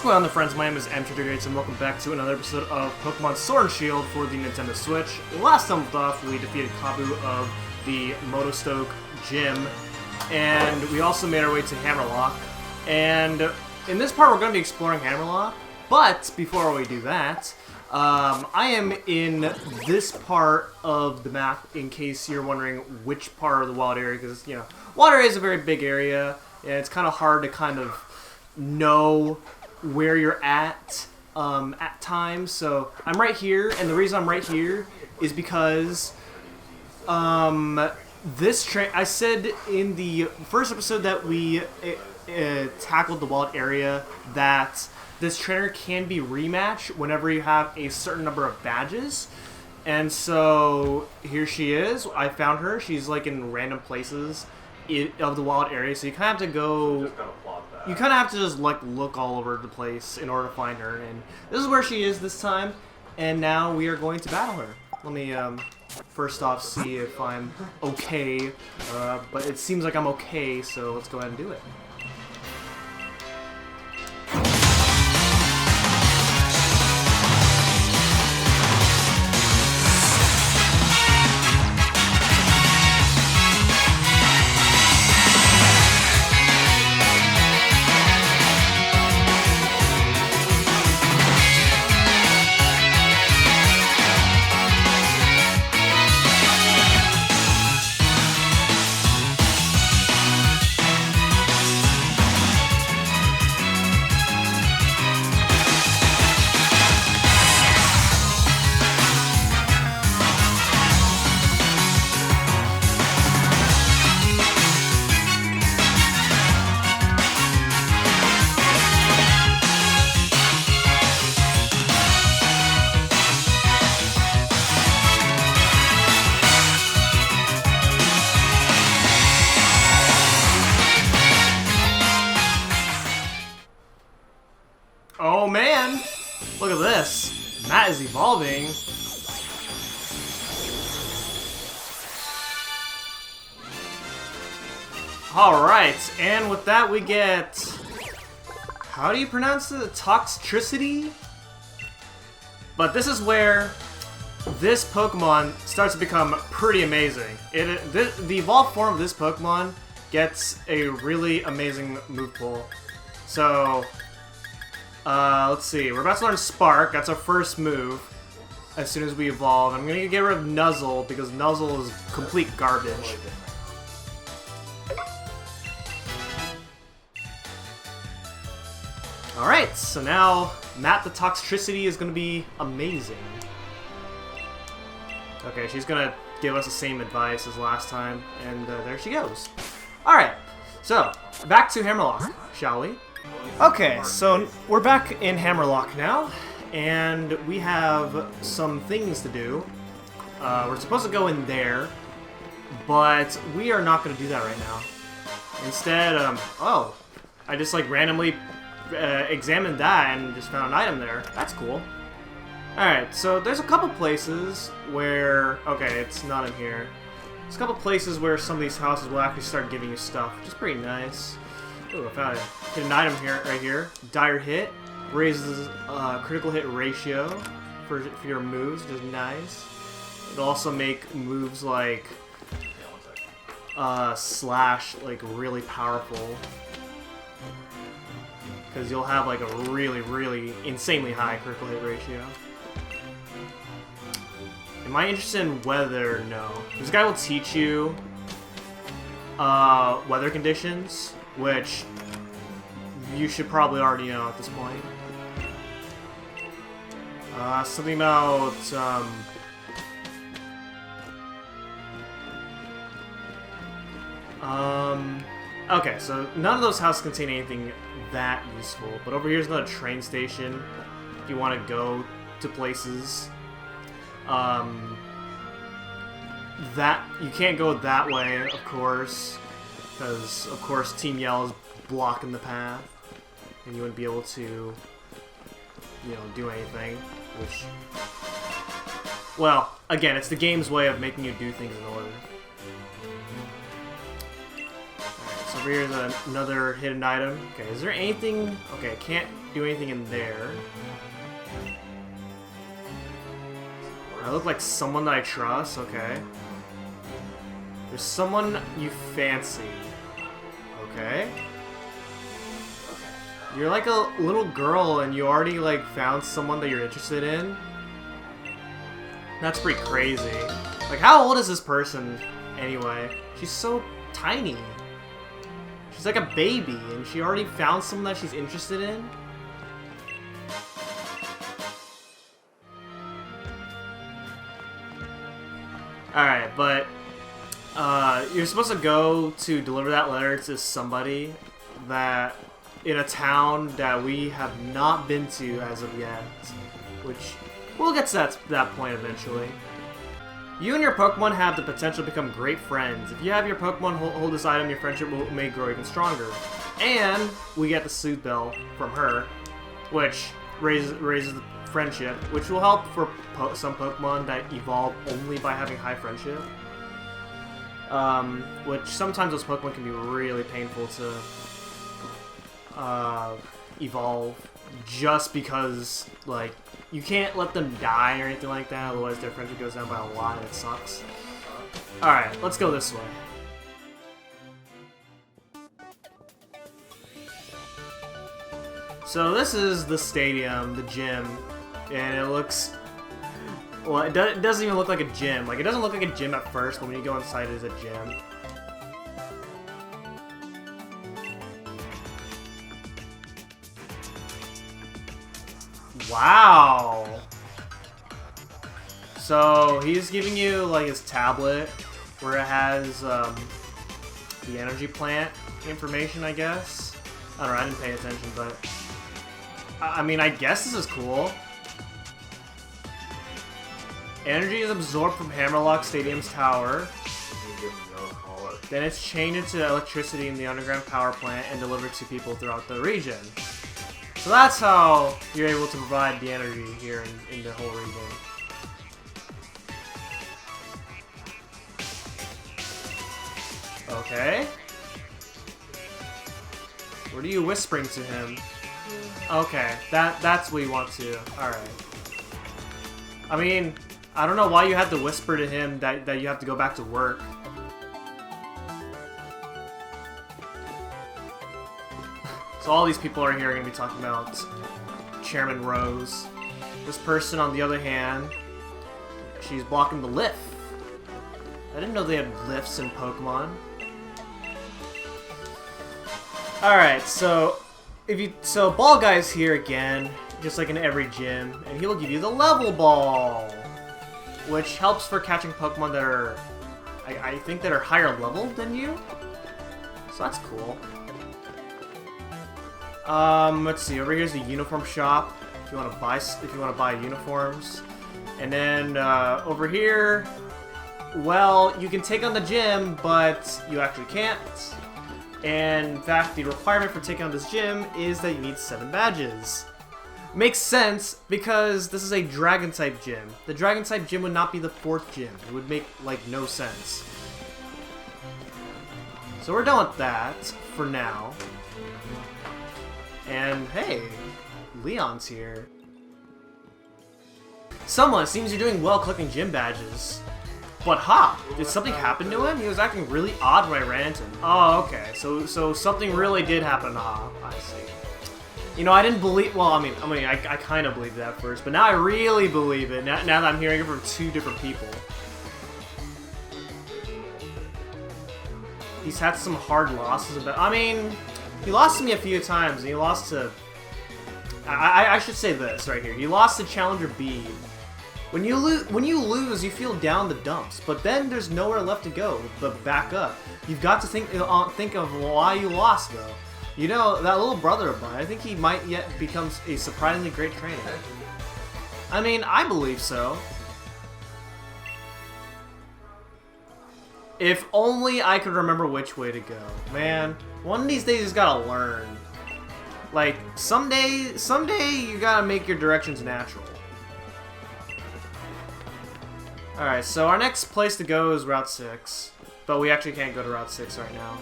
going on, friends? My name is M238, and welcome back to another episode of Pokemon Sword and Shield for the Nintendo Switch. Last time we left off, we defeated Kabu of the Motostoke Gym, and we also made our way to Hammerlocke. And in this part, we're going to be exploring Hammerlocke, but before we do that, I am in this part of the map, in case you're wondering which part of the wild area, because, you know, wild area is a very big area, and it's kind of hard to kind of know where you're at times. So I'm right here, and the reason I'm right here is because this train. I said in the first episode that we tackled the wild area that this trainer can be rematched whenever you have a certain number of badges. And so here she is. I found her. She's like in random places of the wild area, so you kind of have to go. You kind of have to just like look all over the place in order to find her, and this is where she is this time. And now we are going to battle her. Let me first off see if I'm okay, but it seems like I'm okay, so let's go ahead and do it. Oh man! Look at this! Matt is evolving! Alright, and with that we get... How do you pronounce it? Toxtricity? But this is where this Pokemon starts to become pretty amazing. The evolved form of this Pokemon gets a really amazing move pool. So... let's see. We're about to learn Spark. That's our first move. As soon as we evolve, I'm gonna get rid of Nuzzle because Nuzzle is complete garbage. Alright, so now Matt the Toxtricity is gonna be amazing. Okay, she's gonna give us the same advice as last time, and there she goes. Alright, so back to Hammerlocke, shall we? Okay, so we're back in Hammerlocke now, and we have some things to do. We're supposed to go in there, but we are not going to do that right now. Instead, oh, I just like randomly examined that and just found an item there. That's cool. Alright, so there's a couple places where, okay, it's not in here. There's a couple places where some of these houses will actually start giving you stuff, which is pretty nice. Ooh, I found it. Get an item here, right here. Dire Hit raises critical hit ratio for your moves, which is nice. It'll also make moves like Slash like really powerful, because you'll have like a really insanely high critical hit ratio. Am I interested in weather? No. This guy will teach you weather conditions, which you should probably already know at this point. Something about, okay, so none of those houses contain anything that useful, but over here's another train station if you want to go to places. That, you can't go that way, of course, because, of course, Team Yell is blocking the path, and you wouldn't be able to, you know, do anything, which, well, again, it's the game's way of making you do things in order. Alright, so Over here's another hidden item. Okay, is there anything... Okay, I can't do anything in there. I look like someone that I trust, okay. There's someone you fancy. Okay. You're like a little girl and you already like found someone that you're interested in? That's pretty crazy. Like, how old is this person anyway? She's so tiny. She's like a baby and she already found someone that she's interested in? Alright, but you're supposed to go to deliver that letter to somebody that in a town that we have not been to as of yet, which we'll get to that point eventually. You and your Pokemon have the potential to become great friends. If you have your Pokemon hold this item, your friendship may grow even stronger. And we get the Soothe Bell from her, which raises the friendship, which will help for some Pokemon that evolve only by having high friendship. Which sometimes those Pokemon can be really painful to evolve, just because like you can't let them die or anything like that, otherwise their friendship goes down by a lot and it sucks. Alright, let's go this way. So this is the stadium, the gym, and it looks... Well, it doesn't even look like a gym. Like, it doesn't look like a gym at first, but when you go inside, it is a gym. Wow! So, he's giving you, like, his tablet, where it has, the energy plant information, I guess? I don't know, I didn't pay attention, but... I mean, I guess this is cool. Energy is absorbed from Hammerlocke Stadium's tower. Then it's chained into electricity in the underground power plant and delivered to people throughout the region. So that's how you're able to provide the energy here in the whole region. Okay. What are you whispering to him? Okay, that's what you want to. Alright. I mean, I don't know why you have to whisper to him that you have to go back to work. So all these people are here are going to be talking about Chairman Rose. This person, on the other hand, she's blocking the lift. I didn't know they had lifts in Pokemon. Alright, so Ball Guy's here again, just like in every gym, and he will give you the level ball, which helps for catching Pokemon that are, I think, that are higher level than you. So that's cool. Let's see. Over here's the uniform shop. If you want to buy uniforms, and then over here, well, you can take on the gym, but you actually can't. And in fact, the requirement for taking on this gym is that you need 7 badges. Makes sense, because this is a Dragon-type gym. The Dragon-type gym would not be the 4th gym. It would make, like, no sense. So we're done with that, for now. And, hey, Leon's here. Someone seems you're doing well collecting gym badges. But ha! Did something happen to him? He was acting really odd when I ran into him. Oh, okay. So something really did happen to Ha. I see. You know, I didn't believe... Well, I kind of believed it at first, but now I really believe it, now that I'm hearing it from 2 different people. He's had some hard losses, but I mean, he lost to me a few times, and he lost to... I should say this right here. He lost to Challenger B. When you lose, you feel down the dumps, but then there's nowhere left to go but back up. You've got to think of why you lost, though. You know, that little brother of mine, I think he might yet become a surprisingly great trainer. I mean, I believe so. If only I could remember which way to go. Man, one of these days he's gotta learn. Like, someday you gotta make your directions natural. Alright, so our next place to go is Route 6. But we actually can't go to Route 6 right now.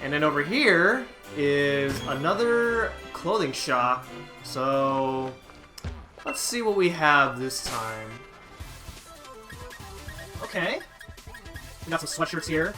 And then over here is another clothing shop. So let's see what we have this time. Okay. We got some sweatshirts here.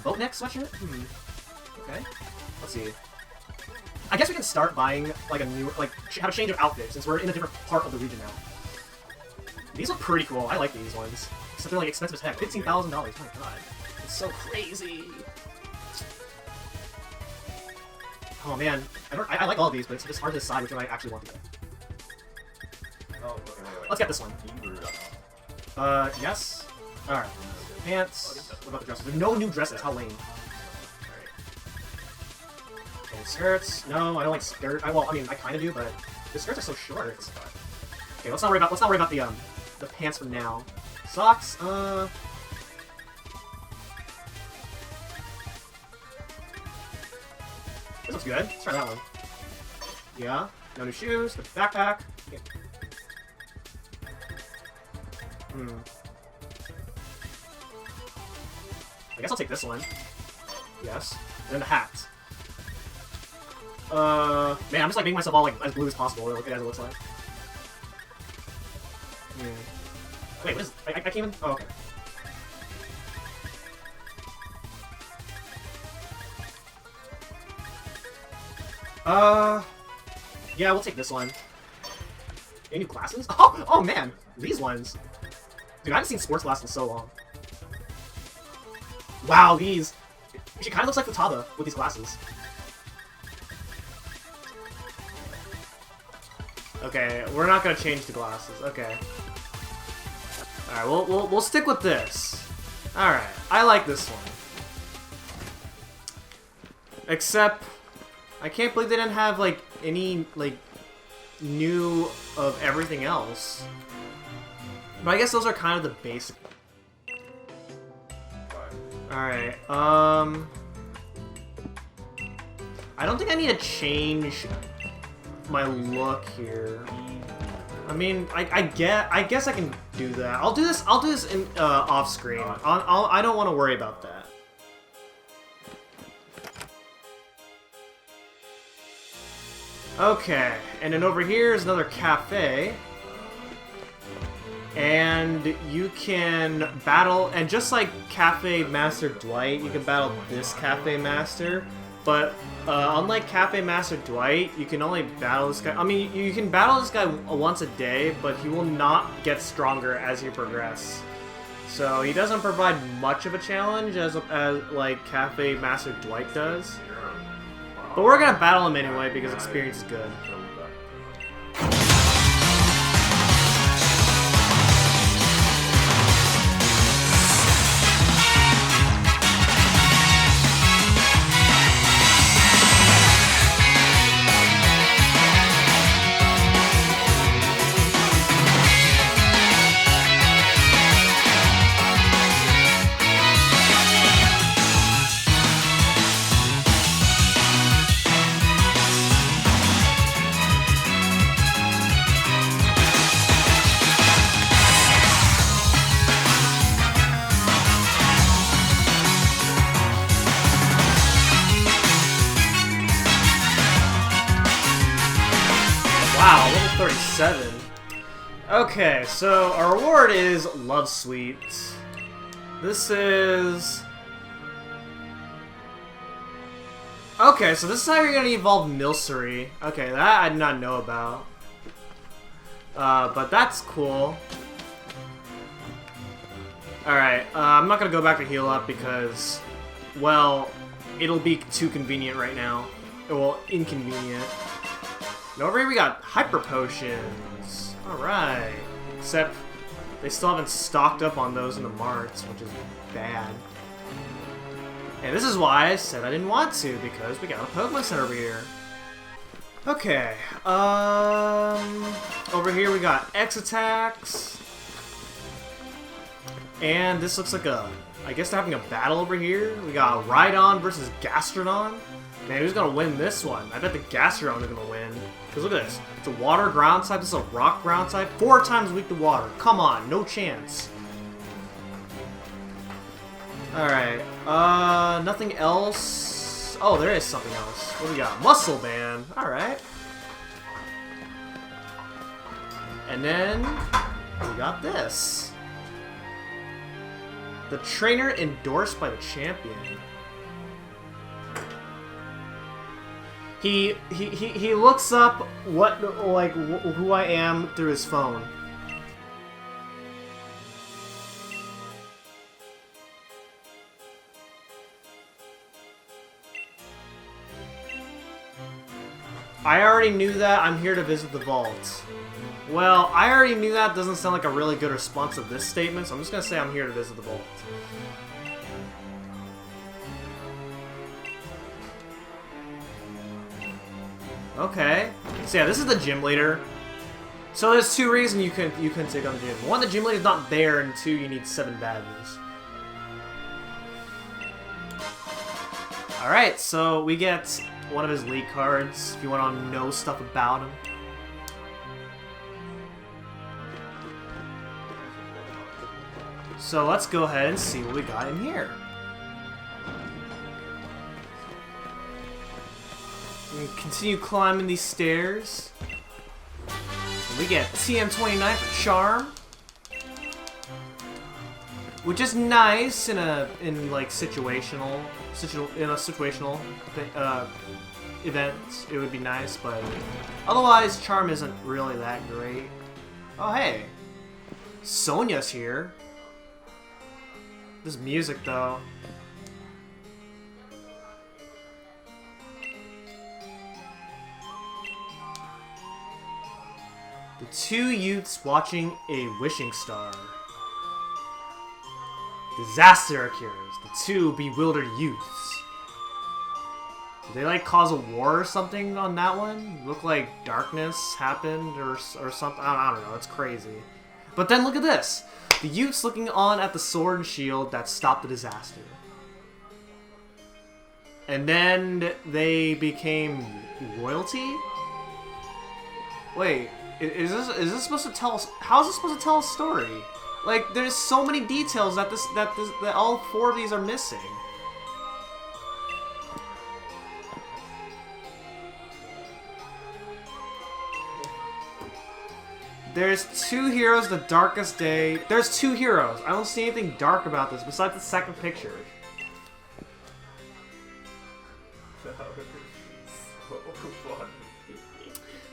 Boat neck sweatshirt? Okay. Let's see. I guess we can start buying like a new, like have a change of outfit since we're in a different part of the region now. These look pretty cool. I like these ones. Except they're like expensive as heck. $15,000. My god. It's so crazy. Oh man. I like all of these, but it's just hard to decide which one I actually want to get. Let's get this one. Yes? Alright. Pants. What about the dresses? There's no new dresses. How lame. Okay, skirts. No, I don't like skirt. Well, I mean, I kind of do, but the skirts are so short. Okay, let's not worry about the pants for now. Socks. This looks good. Let's try that one. Yeah. No new shoes. The backpack. Okay. I guess I'll take this one. Yes. And then the hat. Man, I'm just like making myself all like as blue as possible, as it looks like. Wait, what is... I can't even... Oh, okay. Yeah, we'll take this one. Any new glasses? Oh man! These ones! Dude, I haven't seen sports glasses in so long. Wow, these! She kinda looks like Futaba with these glasses. Okay, we're not gonna change the glasses. Okay. Alright, we'll stick with this. Alright, I like this one. Except, I can't believe they didn't have, like, any, like, new of everything else. But I guess those are kind of the basic. Alright, I don't think I need to change my look here. I mean, I guess I can do that. I'll do this in off screen. I don't want to worry about that. Okay, and then over here is another cafe. And you can battle, and just like Cafe Master Dwight, you can battle this Cafe Master. But unlike Cafe Master Dwight, you can only battle this guy. I mean, you can battle this guy once a day, but he will not get stronger as you progress. So he doesn't provide much of a challenge as like Cafe Master Dwight does. But we're gonna battle him anyway because experience is good. Wow, level 37. Okay, so our reward is Love Sweet. This is... Okay, so this is how you're gonna evolve Milcery. Okay, that I did not know about. But that's cool. Alright, I'm not gonna go back to heal up because, well, it'll be too convenient right now. Well, inconvenient. And over here we got Hyper Potions. Alright. Except, they still haven't stocked up on those in the marts, which is bad. And this is why I said I didn't want to, because we got a Pokemon Center over here. Okay, over here we got X attacks. And this looks like a, I guess they're having a battle over here. We got Rhydon versus Gastrodon. Man, who's gonna win this one? I bet the Gastrodon is gonna win. Because look at this. It's a water ground type, this is a rock ground type. 4 times weak to water. Come on, no chance. Alright, nothing else. Oh, there is something else. What do we got? Muscle Band. Alright. And then we got this. The trainer endorsed by the champion. He looks up who I am through his phone. I already knew that. I'm here to visit the vault. Well, I already knew that. Doesn't sound like a really good response to this statement, so I'm just gonna say I'm here to visit the vault. Okay. So yeah, this is the gym leader. So there's two reasons you couldn't take on the gym. One, the gym leader's not there, and two, you need 7 badges. Alright, so we get one of his league cards if you want to know stuff about him. So let's go ahead and see what we got in here. We continue climbing these stairs. And we get TM29 for Charm, which is nice in a situational event. It would be nice, but otherwise, Charm isn't really that great. Oh hey, Sonia's here. This music though. The two youths watching a wishing star. Disaster occurs. The two bewildered youths. Did they like cause a war or something on that one? Look like darkness happened or something. I don't know. It's crazy. But then look at this. The youths looking on at the sword and shield that stopped the disaster. And then they became royalty? Wait, is this supposed to tell us? How is this supposed to tell a story? Like, there's so many details that that all 4 of these are missing. There's 2 heroes, the darkest day. There's 2 heroes. I don't see anything dark about this besides the second picture.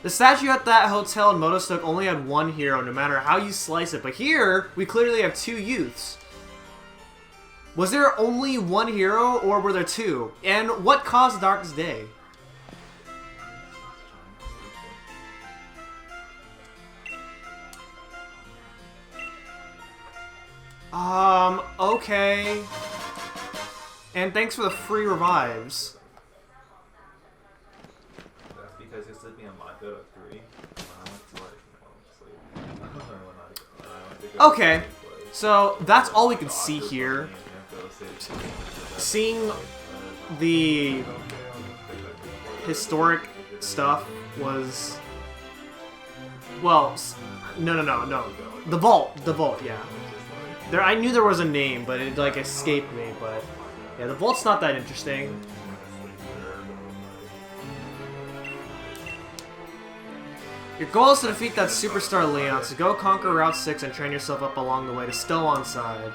The statue at that hotel in Motostoke only had 1 hero, no matter how you slice it. But here, we clearly have 2 youths. Was there only 1 hero, or were there 2? And what caused the darkest day? Okay. And thanks for the free revives. That's because you're sleeping on my bed at 3. Okay, so that's all we can see here. Seeing the historic stuff was... Well, no. The vault, yeah. I knew there was a name, but it like escaped me. But yeah, the vault's not that interesting. Your goal is to defeat that superstar Leon, so go conquer Route 6 and train yourself up along the way to Stow-on-Side.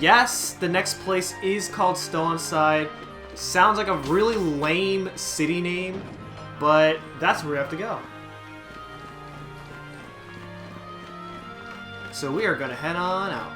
Yes, the next place is called Stow-on-Side. Sounds like a really lame city name, but that's where we have to go. So we are going to head on out.